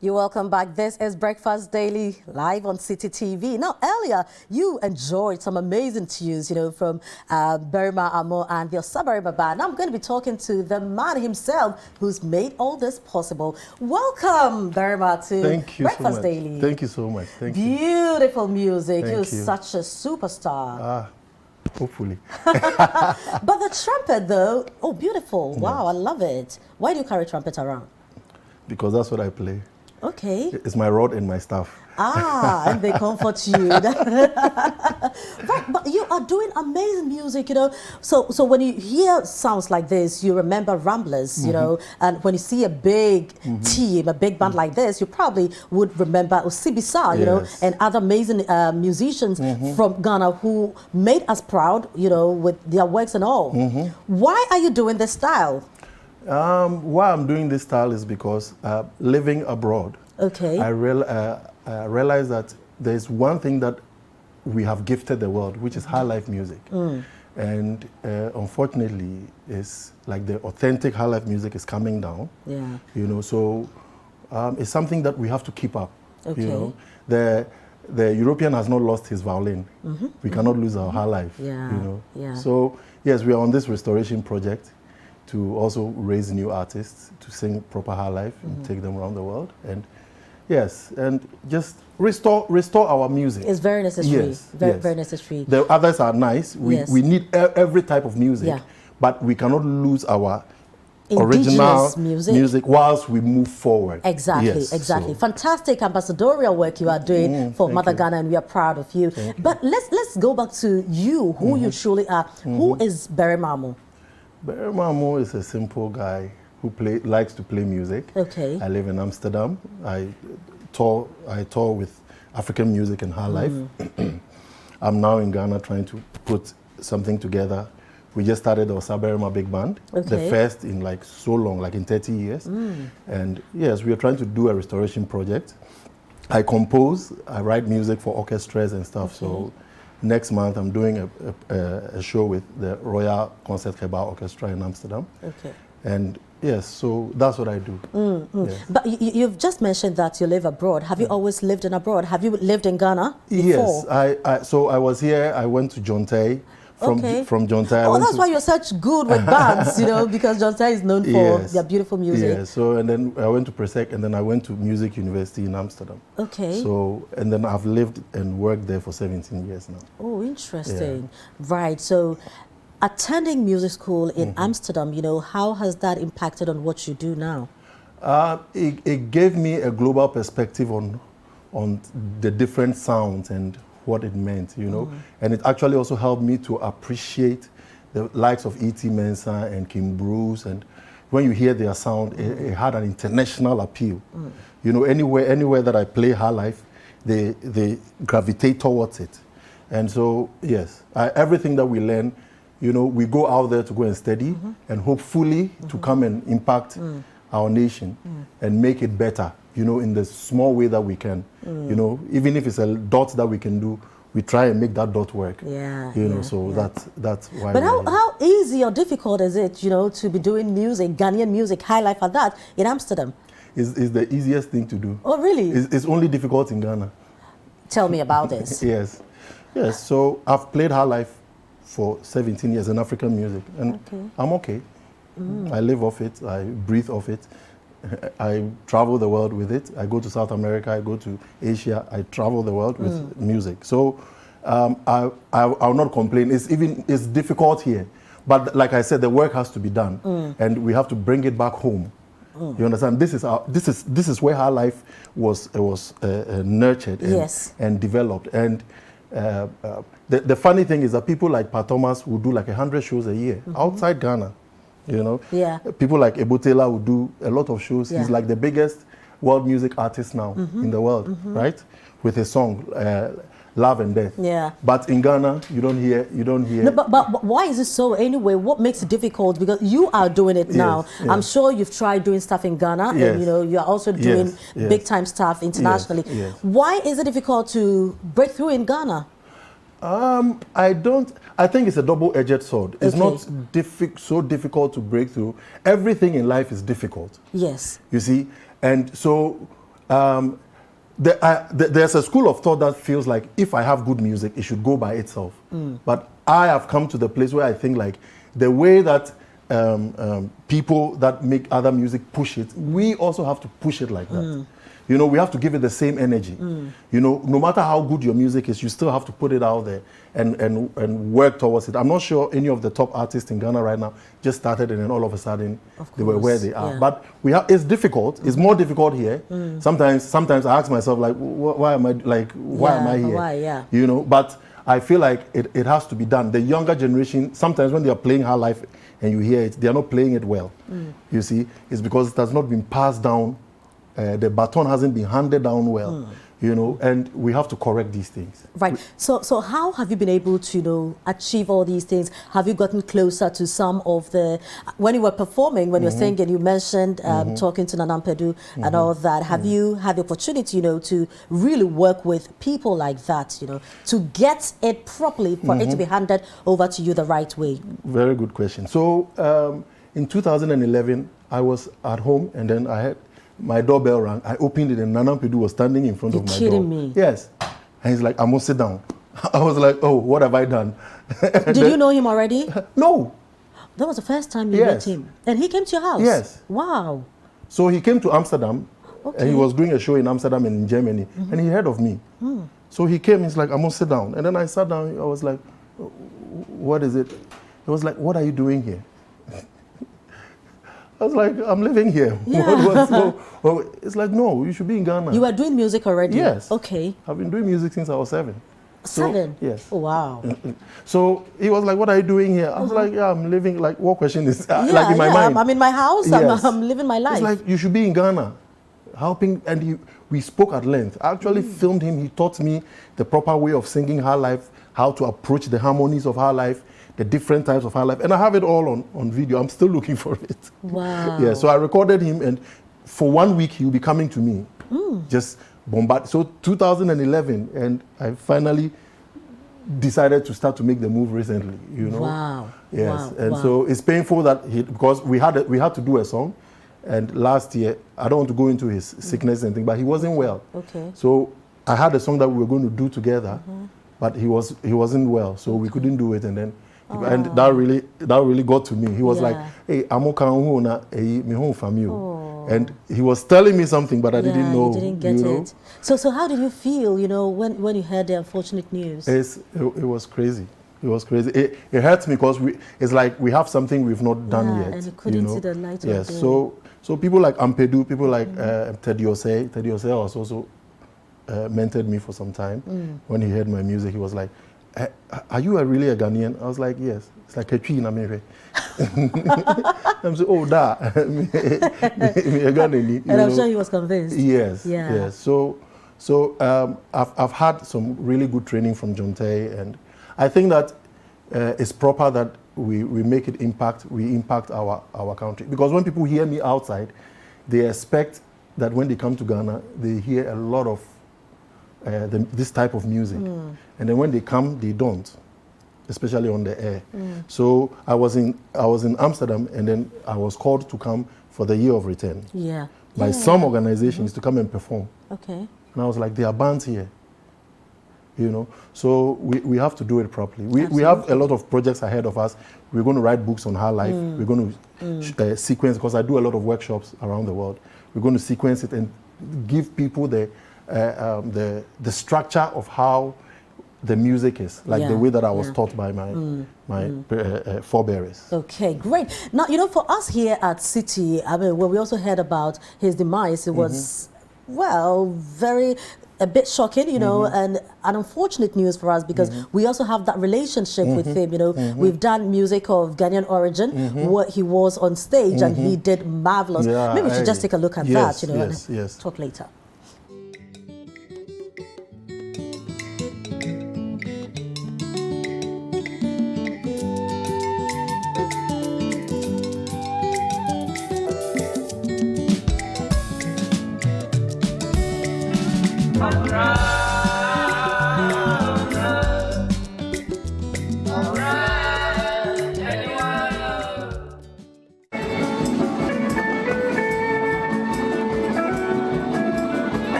You're welcome back. This is Breakfast Daily live on City TV. Now, earlier, you enjoyed some amazing tunes, from Berima Awo and the Berima Band. Now I'm going to be talking to the man himself who's made all this possible. Welcome, Berima, to Breakfast Daily. Thank you so much. Thank you. Beautiful music. Thank You're you. such a superstar. Hopefully. But the trumpet, though, oh, beautiful. Wow, I love it. Why do you carry trumpet around? Because that's what I play. Okay. It's my rod and my staff. And they comfort you. Right, but you are doing amazing music, So when you hear sounds like this, you remember Ramblers, and when you see a big team, a big band like this, you probably would remember Osibisa, Yes. and other amazing musicians from Ghana who made us proud, with their works and all. Why are you doing this style? Why I'm doing this style is because living abroad, Okay. I realized that there's one thing that we have gifted the world, which is high life music. And unfortunately, it's like the authentic high life music is coming down. Yeah. So it's something that we have to keep up. Okay. The European has not lost his violin. We cannot lose our high life. Yeah. Yeah. So yes, we are on this restoration project to also raise new artists to sing proper high life and take them around the world. And yes, and just restore our music. It's very necessary. Yes, very necessary. The others are nice. We need every type of music, but we cannot lose our original music whilst we move forward. Exactly, yes, exactly. So. Fantastic ambassadorial work you are doing for Mother Ghana, and we are proud of you. But let's go back to you, who you truly are. Who is Berima Awo? Berima Awo is a simple guy who likes to play music. Okay. I live in Amsterdam. I tour with African music and high life. I'm now in Ghana trying to put something together. We just started our Berima Big Band, the first in like so long, like in 30 years. And yes, we are trying to do a restoration project. I compose, I write music for orchestras and stuff. So next month I'm doing a show with the Royal Concert Gebouw Orchestra in Amsterdam. Okay. And yes, so that's what I do. Yes. But you've just mentioned that you live abroad. Have you always lived in abroad? Have you lived in Ghana before? Yes, so I was here. I went to Jonte. From Jonte. Oh, that's why you're such good with bands, because Jonte is known for their beautiful music. Yeah, so and then I went to Presec, and then I went to Music University in Amsterdam. Okay. So, and then I've lived and worked there for 17 years now. Oh, interesting. Yeah. Right, so attending music school in Amsterdam, how has that impacted on what you do now? It gave me a global perspective on the different sounds and what it meant, and it actually also helped me to appreciate the likes of E.T. Mensah and Kim Bruce, and when you hear their sound, it had an international appeal. Anywhere that I play high life, they gravitate towards it. And so, yes, everything that we learn, we go out there to go and study and hopefully to come and impact our nation and make it better, in the small way that we can. Even if it's a dot that we can do, we try and make that dot work. That's why. But how easy or difficult is it, to be doing music, Ghanaian music, high life at that, in Amsterdam? It's the easiest thing to do. Oh, really? It's only difficult in Ghana. Tell me about this. Yes. So I've played high life for 17 years in African music, and I'm okay. I live off it. I breathe off it. I travel the world with it. I go to South America. I go to Asia. I travel the world with music. So I'll not complain. It's difficult here, but like I said, the work has to be done, and we have to bring it back home. You understand? This is where her life was nurtured and developed. And the funny thing is that people like Pat Thomas will do like 100 shows a year outside Ghana. People like Ebotela will do a lot of shows. He's like the biggest world music artist now in the world, right? With his song Love and Death. Yeah. But in Ghana, you don't hear. No, but why is it so anyway? What makes it difficult? Because you are doing it now. Yes. I'm sure you've tried doing stuff in Ghana, and you are also doing big time stuff internationally. Yes. Why is it difficult to break through in Ghana? I think it's a double-edged sword. It's not so difficult to break through. Everything in life is difficult. Yes. You see, and so There's a school of thought that feels like if I have good music, it should go by itself. But I have come to the place where I think like the way that people that make other music push it, we also have to push it like that. You know, we have to give it the same energy. You know, no matter how good your music is, you still have to put it out there and work towards it. I'm not sure any of the top artists in Ghana right now just started and then all of a sudden they were where they are. But it's difficult. It's more difficult here. Sometimes I ask myself like, why am I here? Why, You know, but I feel like it has to be done. The younger generation, sometimes when they are playing High Life and you hear it, they are not playing it well. You see, it's because it has not been passed down. The baton hasn't been handed down well, you know, and we have to correct these things. Right. So how have you been able to, you know, achieve all these things? Have you gotten closer to some of the, when you were performing, when you were singing, you mentioned talking to Nana Mpedu and all that. Have you had the opportunity, you know, to really work with people like that, you know, to get it properly for it to be handed over to you the right way? Very good question. So in 2011, I was at home and then I had my doorbell rang. I opened it and Nana Mpedu was standing in front of my door. You're kidding me? Yes. And he's like, I must sit down. I was like, oh, what have I done? Did you know him already? No. That was the first time you met him. And he came to your house? Yes. Wow. So he came to Amsterdam and he was doing a show in Amsterdam and in Germany and he heard of me. So he came, he's like, I must sit down. And then I sat down, I was like, what is it? He was like, what are you doing here? I was like, I'm living here. Yeah. It's like, no, you should be in Ghana. You were doing music already? Yes. Okay. I've been doing music since I was 7. 7? So, yes. Oh, wow. So he was like, what are you doing here? I was like, yeah, I'm living, like, what question is, like in my mind? I'm in my house, Yes. I'm living my life. It's like, you should be in Ghana, helping, and we spoke at length. I actually filmed him. He taught me the proper way of singing High Life, how to approach the harmonies of High Life, the different types of High Life, and I have it all on video. I'm still looking for it. Wow. Yeah, so I recorded him, and for 1 week he'll be coming to me, just bombard. So 2011, and I finally decided to start to make the move recently. You know. Wow. Yes, wow. and wow. so it's painful that because we had to do a song, and last year I don't want to go into his sickness and thing, but he wasn't well. Okay. So I had a song that we were going to do together. But he wasn't well, so we couldn't do it, and then and that really got to me. He was like, "Hey, I'm okay, me home from you," and he was telling me something, but I didn't know. You didn't get it. So how did you feel? You know, when you heard the unfortunate news? It was crazy. It was crazy. It hurts me because it's like we have something we've not done yet. And you couldn't see the light of day. Yes. So people like Ampedu, people like Teddy Osei was also mentored me for some time. When he heard my music, he was like, are you really a Ghanaian? I was like, yes. It's like a tree in America. I'm saying, oh, that. And I'm sure he was convinced. Yes. Yeah. Yes. So I've had some really good training from John Tay, and I think that it's proper that we make it impact our country, because when people hear me outside, they expect that when they come to Ghana, they hear a lot of this type of music, and then when they come, they don't, especially on the air. So I was in Amsterdam, and then I was called to come for the Year of Return by some organizations to come and perform. Okay. And I was like, there are bands here, you know. So we have to do it properly. We have a lot of projects ahead of us. We're going to write books on High Life. We're going to sequence, because I do a lot of workshops around the world. We're going to sequence it and give people the structure of how the music is, like the way that I was taught by my forebearers. Okay, great. Now, you know, for us here at City, I mean, when we also heard about his demise, it was, well, a bit shocking, you know, and an unfortunate news for us, because we also have that relationship with him, you know. We've done music of Ghanaian origin, what he was on stage, and he did marvelous. Yeah, maybe we should just take a look at that, you know, and talk later.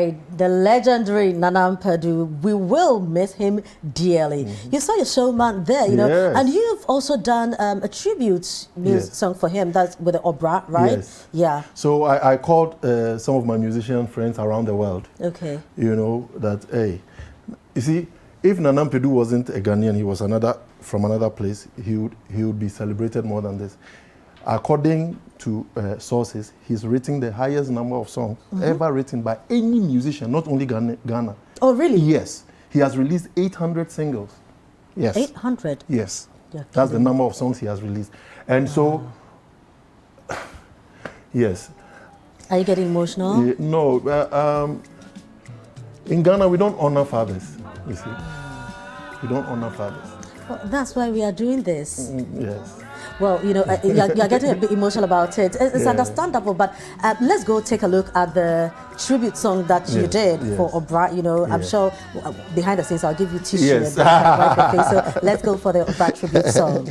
Right, the legendary Nana Mpadu. We will miss him dearly. You saw your showman there, you know, Yes. and you've also done a tribute music Yes. song for him. That's with the Obra, right? Yes. Yeah. So I called some of my musician friends around the world. Okay. You know, that, hey, you see, if Nana Mpadu wasn't a Ghanaian, he was from another place, he would be celebrated more than this. According to sources, he's written the highest number of songs ever written by any musician, not only Ghana. Oh, really? Yes. He has released 800 singles. Yes. 800? Yes. You're That's the kidding. number of songs he has released. And so, yes. Are you getting emotional? No. In Ghana, we don't honor fathers, you see. We don't honor fathers. Well, that's why we are doing this. Yes. Well, you know, you're getting a bit emotional about it. It's Yeah. understandable, but let's go take a look at the tribute song that you Yes, did yes. for Obra. You know, I'm Yes. sure behind the scenes I'll give you tissue Yes. and wipe your face. So let's go for the Obra tribute song.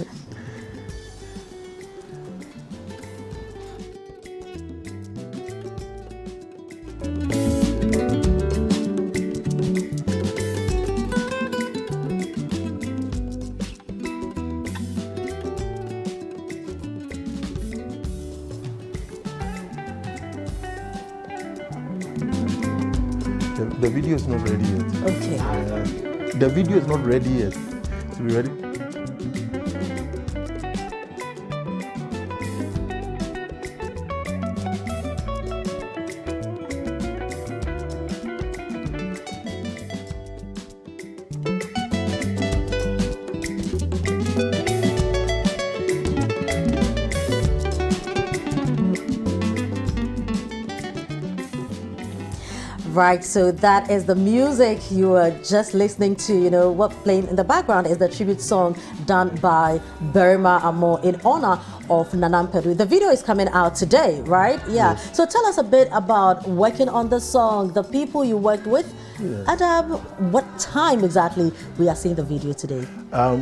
The video is not ready yet. Okay. The video is not ready yet. So we ready? Right, so that is the music you were just listening to. You know, what playing in the background is the tribute song done by Berima Awo in honor of Nana Mpadu. The video is coming out today, right? Yeah. Yes. So tell us a bit about working on the song, the people you worked with, Yes. and what time exactly we are seeing the video today.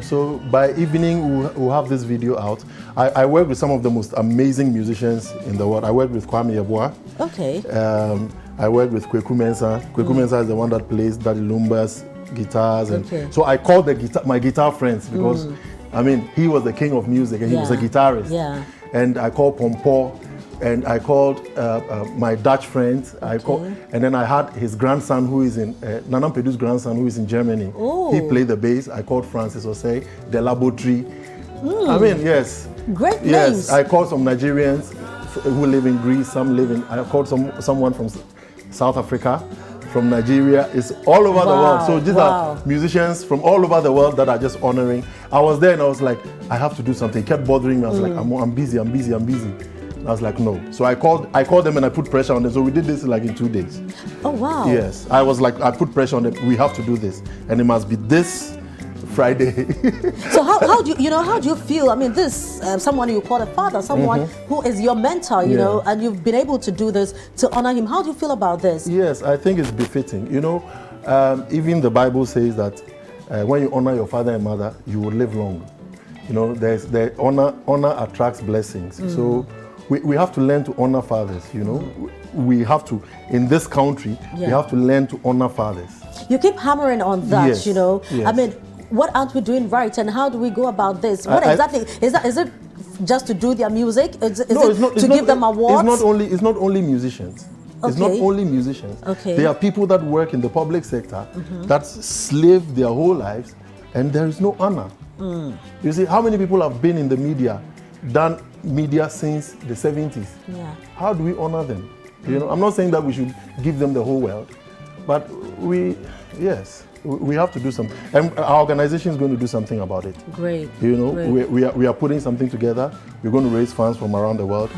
So by evening, we'll have this video out. I work with some of the most amazing musicians in the world. I work with Kwame Yeboah. Okay. I work with Kweku Mensah. Kweku Mensah is the one that plays Daddy Lumba's guitars. And Okay. so I called my guitar friends because, I mean, he was the king of music and he was a Yeah. guitarist. Yeah. And I called Pompo, and I called my Dutch friends. And then I had his grandson who is in, Nana Mpadu's grandson who is in Germany. Oh. He played the bass. I called Francis Osei, the laboratory. I mean, yes. Great Yes, names. I called some Nigerians who live in Greece, I called someone from South Africa, from Nigeria. It's all over the world. So these Wow. are musicians from all over the world that are just honoring. I was there and I was like, I have to do something. It kept bothering me. I was like, I'm busy. And I was like, no. So I called them and I put pressure on them. So we did this like in 2 days. Oh, wow. Yes, I was like, I put pressure on them. We have to do this. And it must be this Friday. So how do you feel? I mean, this someone you call a father, someone who is your mentor, you Yeah. know, and you've been able to do this to honor him. How do you feel about this? Yes, I think it's befitting. You know, even the Bible says that when you honor your father and mother, you will live long. You know, the honor attracts blessings. So we have to learn to honor fathers. You know, we have to, in this country, we have to learn to honor fathers. You keep hammering on that, Yes, you know. yes. I mean, what aren't we doing right, and how do we go about this? What exactly is that? Is it just to do their music? Is it to give them awards? It's not only musicians. It's not Okay. only musicians. Okay. There are people that work in the public sector that slave their whole lives, and there is no honor. You see, how many people have been in the media, done media since the 70s? Yeah. How do we honor them? You know, I'm not saying that we should give them the whole world, but we have to do something. And our organization is going to do something about it. Great. You know, Great. we are putting something together. We're going to raise funds from around the world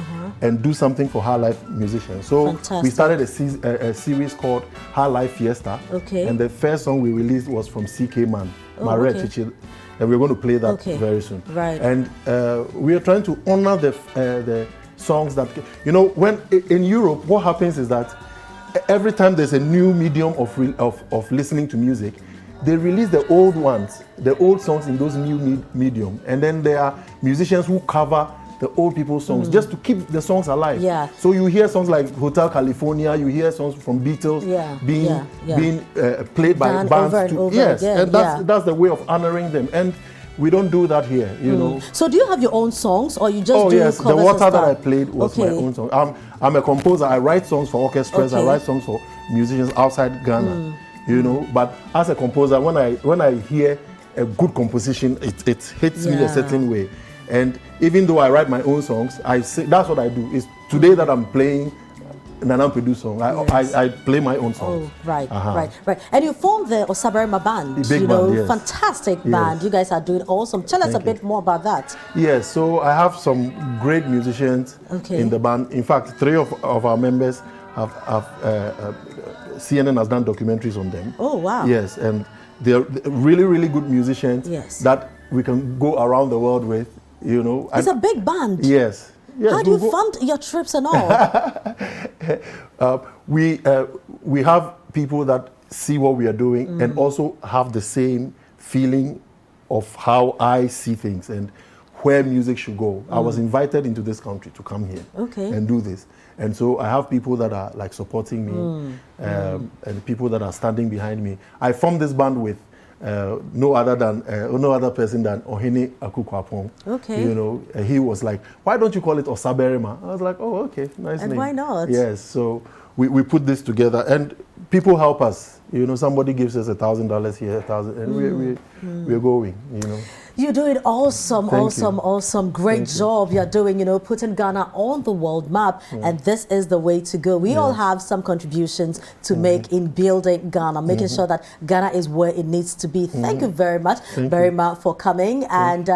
and do something for High Life musicians. So Fantastic. we started a series called High Life Fiesta. Okay. And the first song we released was from CK Man, Oh, Maria okay. Chichi. And we're going to play that Okay. very soon. Right. And we are trying to honor the songs that, you know, when in Europe, what happens is that every time there's a new medium of listening to music, they release the old ones, the old songs in those new medium, and then there are musicians who cover the old people's songs, just to keep the songs alive. Yeah. So you hear songs like Hotel California, you hear songs from Beatles being played by Done bands. over and over yes, again, and that's the way of honoring them. And we don't do that here, you know. So do you have your own songs, or you just do yes, the covers Water and that I stuff? played was my own song. I'm a composer. I write songs for orchestras. I write songs for musicians outside Ghana, you know. But as a composer, when I hear a good composition, it hits me a certain way. And even though I write my own songs, I say that's what I do. Is today that I'm playing Nana Pedu song. I play my own songs. Oh, right. And you formed the Osaberima band. Big band, yes. Fantastic band. You guys are doing awesome. Tell us a bit more about that. Yes, so I have some great musicians in the band. In fact, 3 of our members have CNN has done documentaries on them. Oh, wow. Yes, and they're really, really good musicians that we can go around the world with, you know. It's a big band. Yes. How do you fund your trips and all? We have people that see what we are doing and also have the same feeling of how I see things and where music should go. I was invited into this country to come here and do this. And so I have people that are like supporting me and people that are standing behind me. I formed this band with no other person than Ohene Akukwapong. You know, he was like, why don't you call it Osaberima? I was like, oh, okay, nice name. And why not? Yes, so we put this together and people help us. You know, somebody gives us $1,000 here, $1,000, and we're going, you know. You're doing awesome. Great job you're doing, you know, putting Ghana on the world map. And this is the way to go. We all have some contributions to make in building Ghana, making sure that Ghana is where it needs to be. Thank you very much, Berima, for coming. And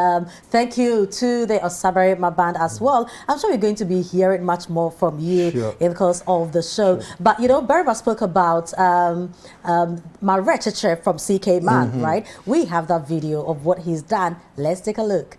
thank you to the Osaberima band as well. I'm sure we're going to be hearing much more from you in the course of the show. But, you know, Berima spoke about Marecheche from CK Man, right? We have that video of what he's done. Let's take a look.